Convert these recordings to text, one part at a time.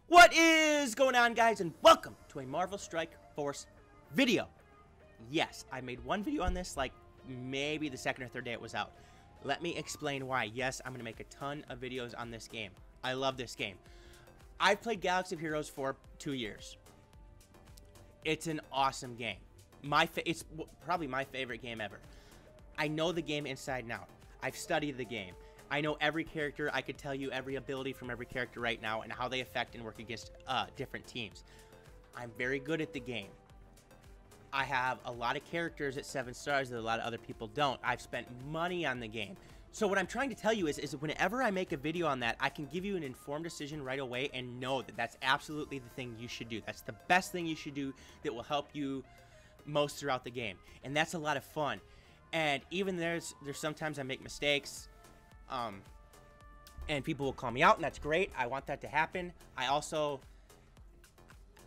What is going on, guys, and welcome to a Marvel Strike Force video. Yes, I made one video on this like maybe the second or third day it was out. Let me explain why. Yes, I'm going to make a ton of videos on this game. I love this game. I've played Galaxy of Heroes for 2 years. It's an awesome game. It's probably my favorite game ever. I know the game inside and out. I've studied the game. I know every character. I could tell you every ability from every character right now and how they affect and work against different teams. I'm very good at the game. I have a lot of characters at 7 stars that a lot of other people don't. I've spent money on the game. So what I'm trying to tell you is whenever I make a video on that, I can give you an informed decision right away and know that that's absolutely the thing you should do. That's the best thing you should do that will help you most throughout the game. And that's a lot of fun. And even there's sometimes I make mistakes. And people will call me out, and that's great. I want that to happen. I also,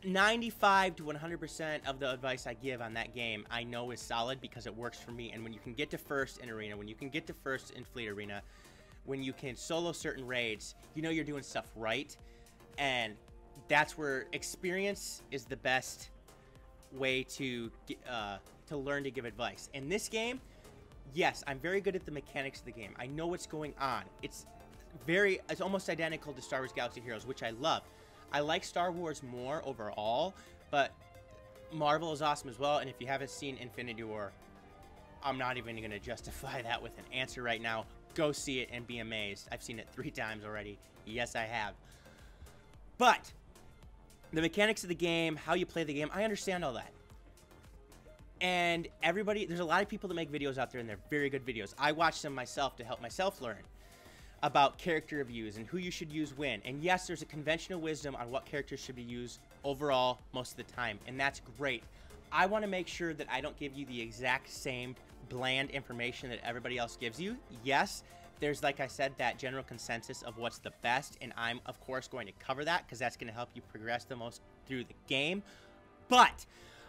95 to 100% of the advice I give on that game, I know is solid because it works for me. And when you can get to first in Arena, when you can get to first in Fleet Arena, when you can solo certain raids, you know you're doing stuff right. And that's where experience is the best way to learn to give advice. In this game, yes, I'm very good at the mechanics of the game. I know what's going on. It's almost identical to Star Wars Galaxy of Heroes, which I love. I like Star Wars more overall, but Marvel is awesome as well. And if you haven't seen Infinity War, I'm not even going to justify that with an answer right now. Go see it and be amazed. I've seen it 3 times already. Yes, I have. But the mechanics of the game, how you play the game, I understand all that. And there's a lot of people that make videos out there, and they're very good videos. I watch them myself to help myself learn about character reviews and who you should use when. And yes, there's a conventional wisdom on what characters should be used overall most of the time, and that's great. I want to make sure that I don't give you the exact same bland information that everybody else gives you. Yes, there's, like I said, that general consensus of what's the best, and I'm, of course, going to cover that because that's going to help you progress the most through the game. But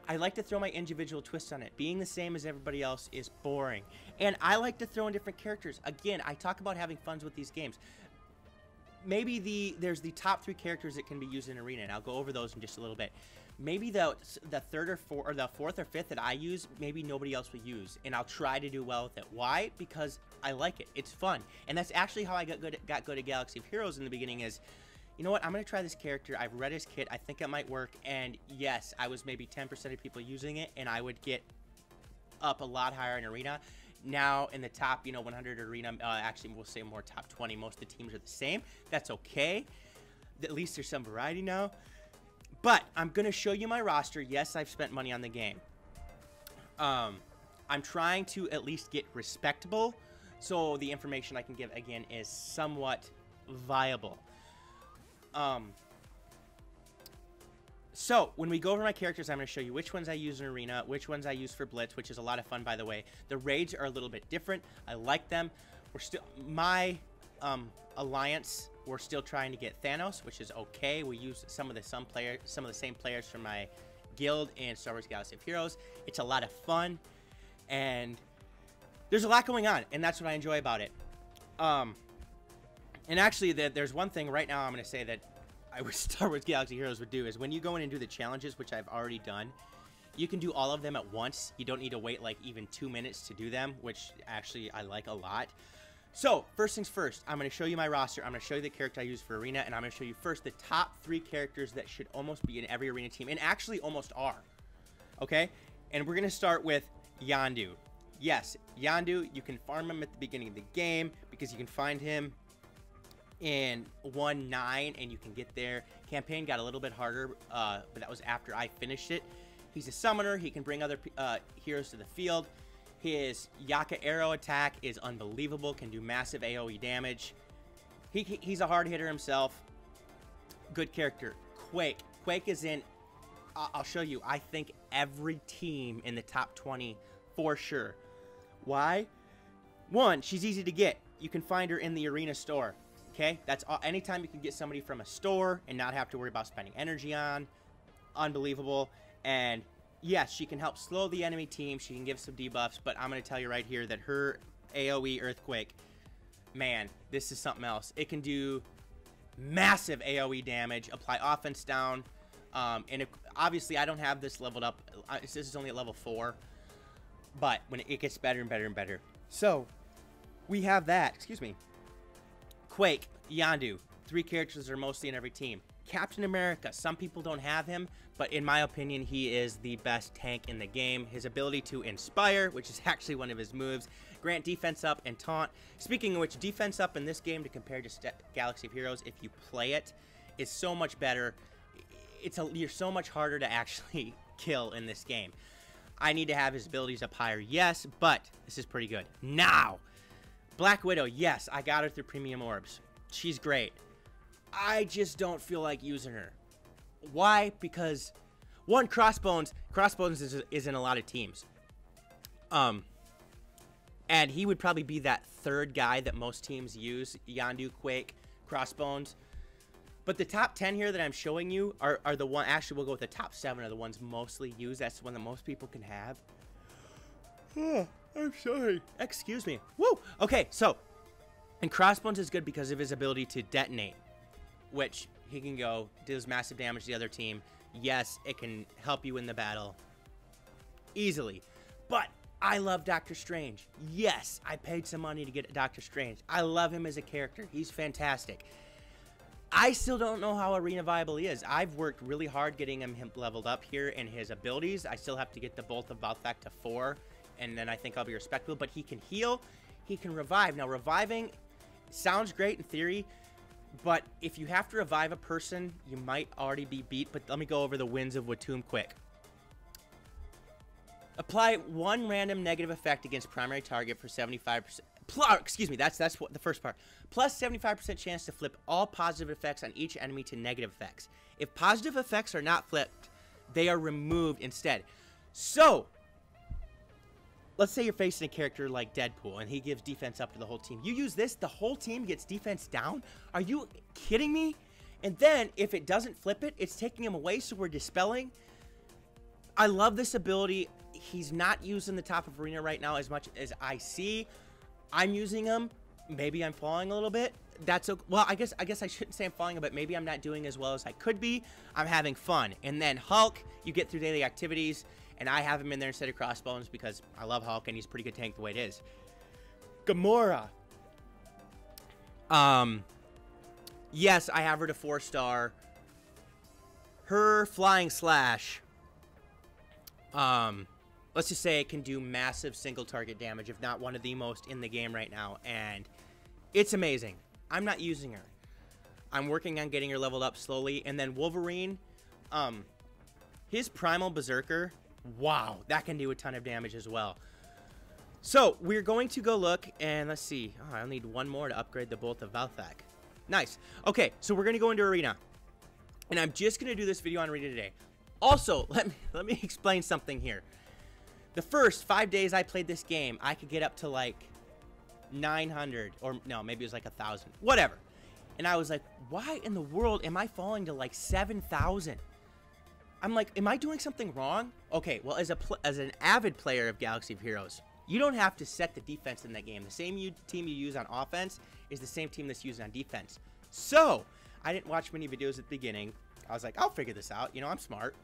I like to throw my individual twists on it. Being the same as everybody else is boring. And I like to throw in different characters. Again, I talk about having fun with these games. Maybe there's the top 3 characters that can be used in Arena, and I'll go over those in just a little bit. Maybe the third or fourth, or the 4th or 5th that I use, maybe nobody else will use, and I'll try to do well with it. Why? Because I like it. It's fun. And that's actually how I got good at Galaxy of Heroes in the beginning is, you know what, I'm going to try this character. I've read his kit. I think it might work. And yes, I was maybe 10% of people using it, and I would get up a lot higher in Arena. Now in the top, 100 Arena, actually we'll say more top 20. Most of the teams are the same. That's okay. At least there's some variety now. But I'm going to show you my roster. Yes, I've spent money on the game. I'm trying to at least get respectable, so the information I can give, again, is somewhat viable. So when we go over my characters, I'm going to show you which ones I use in Arena, which ones I use for Blitz, which is a lot of fun, by the way. The raids are a little bit different. I like them. We're still, my alliance, we're still trying to get Thanos, which is okay. We use some of the same players from my guild in Star Wars Galaxy of Heroes. It's a lot of fun, and there's a lot going on, and that's what I enjoy about it. And actually, there's one thing right now I'm going to say that I wish Star Wars Galaxy Heroes would do is when you go in and do the challenges, which I've already done, you can do all of them at once. You don't need to wait like even 2 minutes to do them, which actually I like a lot. So, first things first, I'm going to show you my roster. I'm going to show you the character I use for Arena, and I'm going to show you first the top 3 characters that should almost be in every Arena team, and actually almost are. Okay? And we're going to start with Yondu. Yes, Yondu, you can farm him at the beginning of the game because you can find him in 1.9 and you can get there. Campaign got a little bit harder, but that was after I finished it. He's a summoner. He can bring other heroes to the field. His Yaka arrow attack is unbelievable, can do massive AoE damage. He's a hard hitter himself. Good character. Quake. Quake is in, I'll show you, I think every team in the top 20 for sure. Why? 1, she's easy to get. You can find her in the Arena store. Okay, that's all. Anytime you can get somebody from a store and not have to worry about spending energy on, unbelievable. And yes, she can help slow the enemy team. She can give some debuffs, but I'm going to tell you right here that her AoE Earthquake, man, this is something else. It can do massive AoE damage, apply offense down. Obviously, I don't have this leveled up. This is only at level 4. But when it gets better and better and better. So, we have that. Excuse me. Quake, Yondu. 3 characters are mostly in every team. Captain America. Some people don't have him, but in my opinion, he is the best tank in the game. His ability to inspire, which is actually one of his moves, grant defense up and taunt. Speaking of which, defense up in this game to compare to Galaxy of Heroes, if you play it, is so much better. You're so much harder to actually kill in this game. I need to have his abilities up higher, yes, but this is pretty good. Now, Black Widow, yes, I got her through Premium Orbs. She's great. I just don't feel like using her. Why? Because, one, Crossbones is in a lot of teams. And he would probably be that 3rd guy that most teams use. Yondu, Quake, Crossbones. But the top 10 here that I'm showing you are the one, actually we'll go with the top 7 are the ones mostly used. That's the one that most people can have. Oh, I'm sorry. Excuse me. Woo! Okay, so, and Crossbones is good because of his ability to detonate, which he can go, does massive damage to the other team. Yes, it can help you in the battle easily. But I love Doctor Strange. Yes, I paid some money to get Doctor Strange. I love him as a character. He's fantastic. I still don't know how arena viable he is. I've worked really hard getting him leveled up here in his abilities. I still have to get the Bolt of Valthak to 4, and then I think I'll be respectable. But he can heal, he can revive. Now, reviving sounds great in theory, but if you have to revive a person, you might already be beat. But let me go over the Winds of Watoomb quick. Apply 1 random negative effect against primary target for 75%. Excuse me, that's what the first part. Plus 75% chance to flip all positive effects on each enemy to negative effects. If positive effects are not flipped, they are removed instead. So, let's say you're facing a character like Deadpool, and he gives defense up to the whole team. You use this, the whole team gets defense down? Are you kidding me? And then, if it doesn't flip it, it's taking him away, so we're dispelling. I love this ability. He's not using the top of arena right now as much as I see. I'm using him. Maybe I'm falling a little bit. That's okay. Well, I guess I shouldn't say I'm falling, but maybe I'm not doing as well as I could be. I'm having fun. And then Hulk, you get through daily activities, and I have him in there instead of Crossbones because I love Hulk and he's a pretty good tank the way it is. Gamora. Yes, I have her to 4-star. Her Flying Slash. Let's just say it can do massive single target damage, if not one of the most in the game right now, and it's amazing. I'm not using her. I'm working on getting her leveled up slowly, and then Wolverine, his Primal Berserker, wow, that can do a ton of damage as well. So, we're going to go look, and let's see. Oh, I'll need 1 more to upgrade the Bolt of Valthak. Nice. Okay, so we're going to go into Arena, and I'm just going to do this video on Arena today. Also, let me explain something here. The first 5 days I played this game, I could get up to like 900, or no, maybe it was like 1,000, whatever. And I was like, why in the world am I falling to like 7,000? I'm like, am I doing something wrong? Okay, well, as an avid player of Galaxy of Heroes, you don't have to set the defense in that game. The same team you use on offense is the same team that's used on defense. So, I didn't watch many videos at the beginning. I was like, I'll figure this out. You know, I'm smart.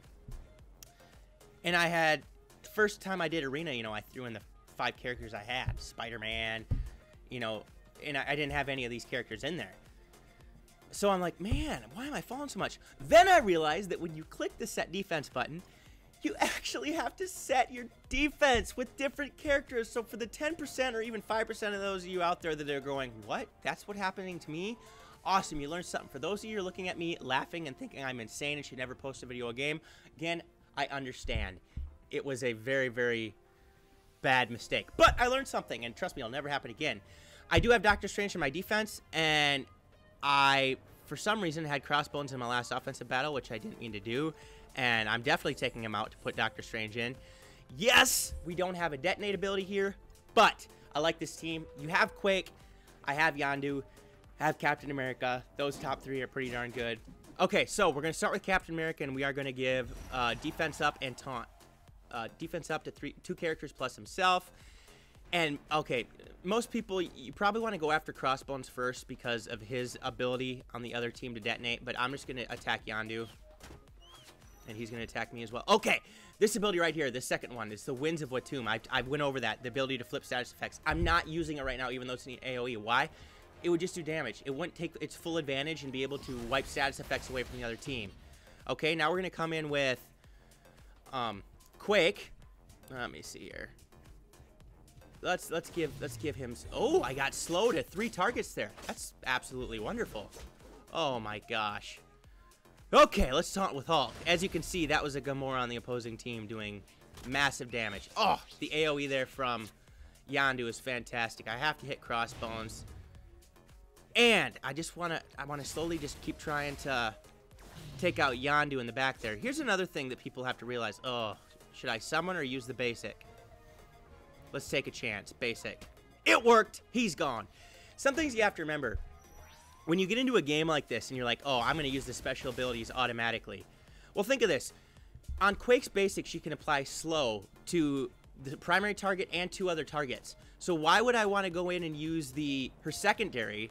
And I had, the first time I did Arena, you know, I threw in the 5 characters I had. Spider-Man, you know, and I didn't have any of these characters in there. So I'm like, man, why am I falling so much? Then I realized that when you click the set defense button, you actually have to set your defense with different characters. So for the 10% or even 5% of those of you out there that are going, what? That's what's happening to me? Awesome, you learned something. For those of you who are looking at me laughing and thinking I'm insane and should never post a video game, again, I understand. It was a very, very bad mistake. But I learned something, and trust me, it'll never happen again. I do have Doctor Strange in my defense, and I, for some reason, had Crossbones in my last offensive battle, which I didn't mean to do, and I'm definitely taking him out to put Doctor Strange in. Yes, we don't have a detonate ability here, but I like this team. You have Quake, I have Yondu, I have Captain America. Those top 3 are pretty darn good. Okay, so we're going to start with Captain America, and we are going to give defense up and taunt. Defense up to 2 characters plus himself. And, okay, most people, you probably want to go after Crossbones first because of his ability on the other team to detonate, but I'm just going to attack Yondu. And he's going to attack me as well. Okay, this ability right here, the second one, is the Winds of Watum. I went over that, the ability to flip status effects. I'm not using it right now, even though it's an AoE. Why? It would just do damage. It wouldn't take its full advantage and be able to wipe status effects away from the other team. Okay, now we're going to come in with Quake. Let me see here. Let's give him. Oh, I got slowed at 3 targets there. That's absolutely wonderful. Oh my gosh. Okay, let's taunt with Hulk. As you can see, that was a Gamora on the opposing team doing massive damage. Oh, the AoE there from Yondu is fantastic. I have to hit Crossbones. And I want to slowly just keep trying to take out Yondu in the back there. Here's another thing that people have to realize. Oh, should I summon or use the basic? Let's take a chance. Basic. It worked. He's gone. Some things you have to remember. When you get into a game like this and you're like, oh, I'm going to use the special abilities automatically. Well, think of this. On Quake's basics, you can apply slow to the primary target and 2 other targets. So why would I want to go in and use her secondary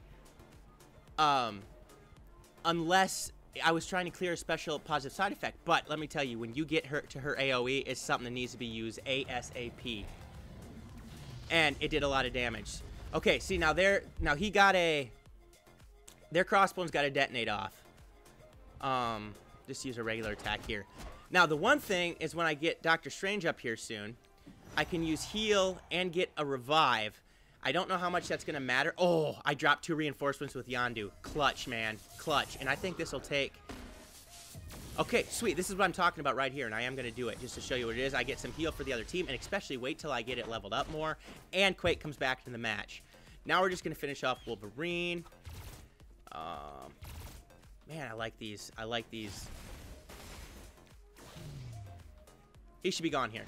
unless I was trying to clear a special positive side effect? But let me tell you, when you get her to her AoE, it's something that needs to be used ASAP. And it did a lot of damage. Okay, see, now he got their Crossbones got to detonate off. Just use a regular attack here. Now, the one thing is when I get Doctor Strange up here soon, I can use heal and get a revive. I don't know how much that's going to matter. Oh, I dropped 2 reinforcements with Yondu. Clutch, man. Clutch. And I think this will take... Okay, sweet. This is what I'm talking about right here, and I am going to do it just to show you what it is. I get some heal for the other team, and especially wait till I get it leveled up more, and Quake comes back to the match. Now we're just going to finish off Wolverine. Man, I like these. I like these. He should be gone here.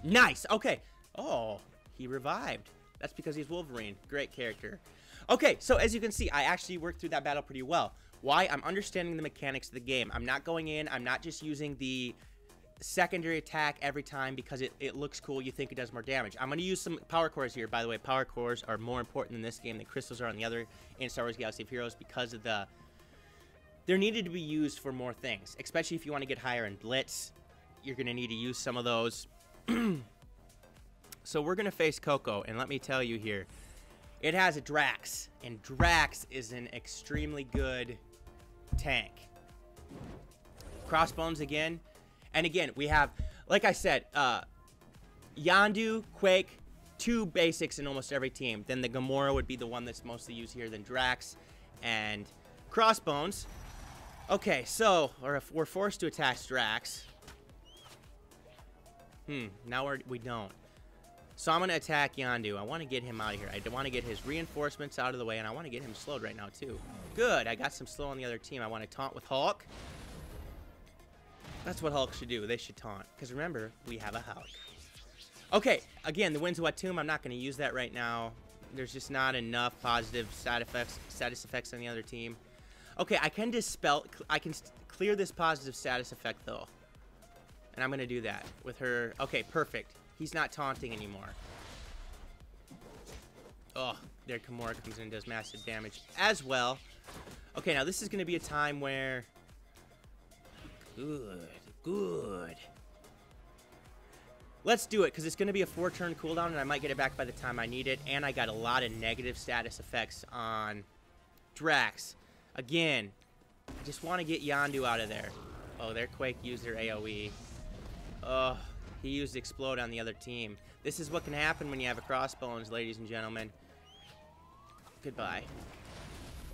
Nice. Okay. Oh, he revived. That's because he's Wolverine. Great character. Okay, so as you can see, I actually worked through that battle pretty well. Why? I'm understanding the mechanics of the game. I'm not going in. I'm not just using the secondary attack every time because it looks cool. You think it does more damage. I'm going to use some power cores here. By the way, power cores are more important in this game than crystals are on the other in Star Wars Galaxy of Heroes because of they're needed to be used for more things, especially if you want to get higher in Blitz. You're going to need to use some of those. So we're going to face Coco, and let me tell you here, it has a Drax, and Drax is an extremely good tank. Crossbones again, and again, we have, like I said, Yondu, Quake, 2 basics in almost every team. Then the Gamora would be the one that's mostly used here, then Drax, and Crossbones. Okay, so we're forced to attack Drax. Now we don't. So I'm going to attack Yondu. I want to get him out of here. I want to get his reinforcements out of the way, and I want to get him slowed right now, too. Good. I got some slow on the other team. I want to taunt with Hulk. That's what Hulk should do. They should taunt. Because remember, we have a Hulk. Okay. Again, the Winds of Watum. I'm not going to use that right now. There's just not enough positive status effects on the other team. Okay, I can dispel... I can clear this positive status effect, though. And I'm going to do that with her. Okay, perfect. He's not taunting anymore. Oh, there Gamora comes in and does massive damage as well. Okay, now this is going to be a time where... Good. Let's do it, because it's going to be a 4-turn cooldown, and I might get it back by the time I need it. And I got a lot of negative status effects on Drax. Again, I just want to get Yondu out of there. Oh, their Quake used their AoE. Oh, he used Explode on the other team. This is what can happen when you have a Crossbones, ladies and gentlemen. Goodbye.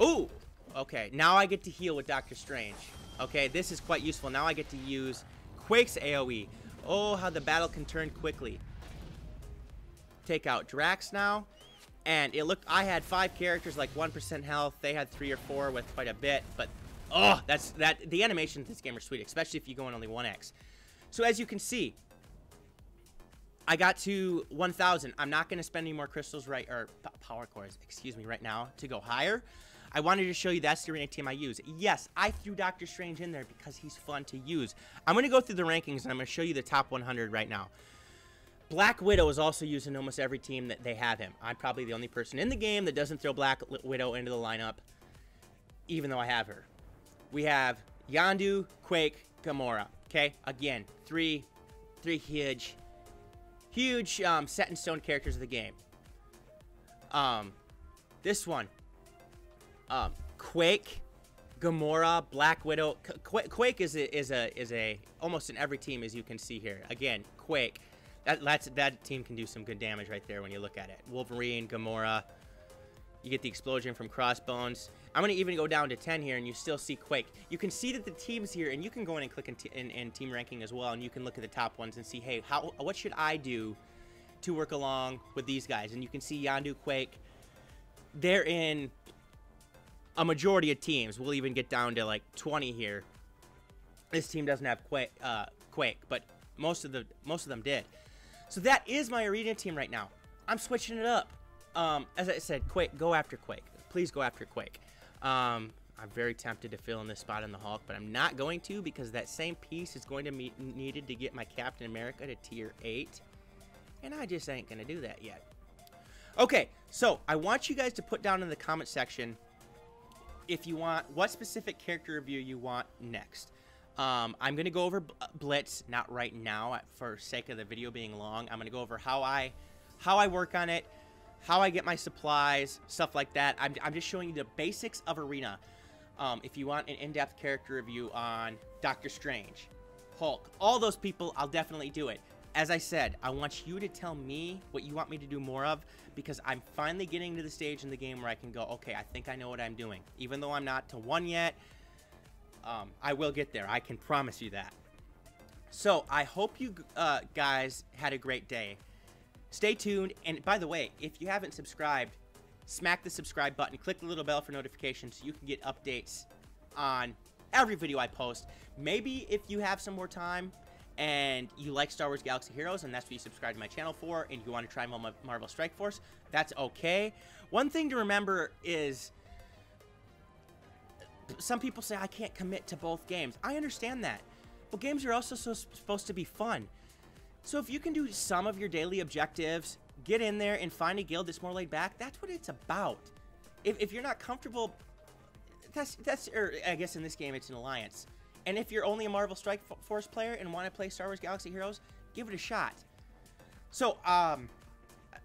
Ooh! Okay, now I get to heal with Doctor Strange. Okay, this is quite useful. Now I get to use Quake's AoE. Oh, how the battle can turn quickly. Take out Drax now. And it looked, I had 5 characters like 1% health. They had 3 or 4 with quite a bit. But, oh, the animations in this game are sweet, especially if you go on only 1x. So as you can see, I got to 1,000. I'm not going to spend any more crystals or power cores, excuse me, right now to go higher. I wanted to show you that's the arena team I use. Yes, I threw Doctor Strange in there because he's fun to use. I'm going to go through the rankings, and I'm going to show you the top 100 right now. Black Widow is also used in almost every team that they have him. I'm probably the only person in the game that doesn't throw Black Widow into the lineup, even though I have her. We have Yondu, Quake, Gamora. Okay, again, three huge set in stone characters of the game. This one, Quake, Gamora, Black Widow. Quake is a almost in every team, as you can see here. Again, Quake. That team can do some good damage right there when you look at it. Wolverine, Gamora. You get the explosion from Crossbones. I'm going to even go down to 10 here, and you still see Quake. You can see that the teams here, and you can go in and click in team ranking as well, and you can look at the top ones and see, hey, what should I do to work along with these guys? And you can see Yondu, Quake. They're in a majority of teams. We'll even get down to like 20 here. This team doesn't have Quake, but most of them did. So that is my arena team right now. I'm switching it up. As I said, Quake, go after Quake. Please go after Quake. I'm very tempted to fill in this spot in the Hulk, but I'm not going to, because that same piece is going to be needed to get my Captain America to tier 8. And I just ain't going to do that yet. Okay, so I want you guys to put down in the comment section if you want, what specific character review you want next. I'm going to go over Blitz, not right now for sake of the video being long. I'm going to go over how I work on it, how I get my supplies, stuff like that. I'm just showing you the basics of Arena. If you want an in-depth character review on Doctor Strange, Hulk, all those people, I'll definitely do it. As I said, I want you to tell me what you want me to do more of, because I'm finally getting to the stage in the game where I can go, okay, I think I know what I'm doing. Even though I'm not to 1 yet, I will get there. I can promise you that. So I hope you guys had a great day. Stay tuned. And by the way, if you haven't subscribed, smack the subscribe button. Click the little bell for notifications so you can get updates on every video I post. Maybe if you have some more time and you like Star Wars Galaxy Heroes and that's what you subscribe to my channel for, and you want to try Marvel Strike Force, that's okay. One thing to remember is some people say I can't commit to both games. I understand that. But games are also supposed to be fun. So if you can do some of your daily objectives, get in there and find a guild that's more laid back, that's what it's about. If you're not comfortable, or I guess in this game it's an alliance. And if you're only a Marvel Strike Force player and want to play Star Wars Galaxy Heroes, give it a shot. So,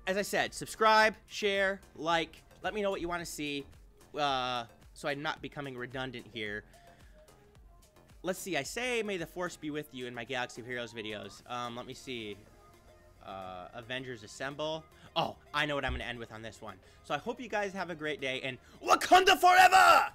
as I said, subscribe, share, like, let me know what you want to see, so I'm not becoming redundant here. Let's see, I say may the Force be with you in my Galaxy of Heroes videos. Let me see. Avengers Assemble. Oh, I know what I'm going to end with on this one. So I hope you guys have a great day, and Wakanda forever!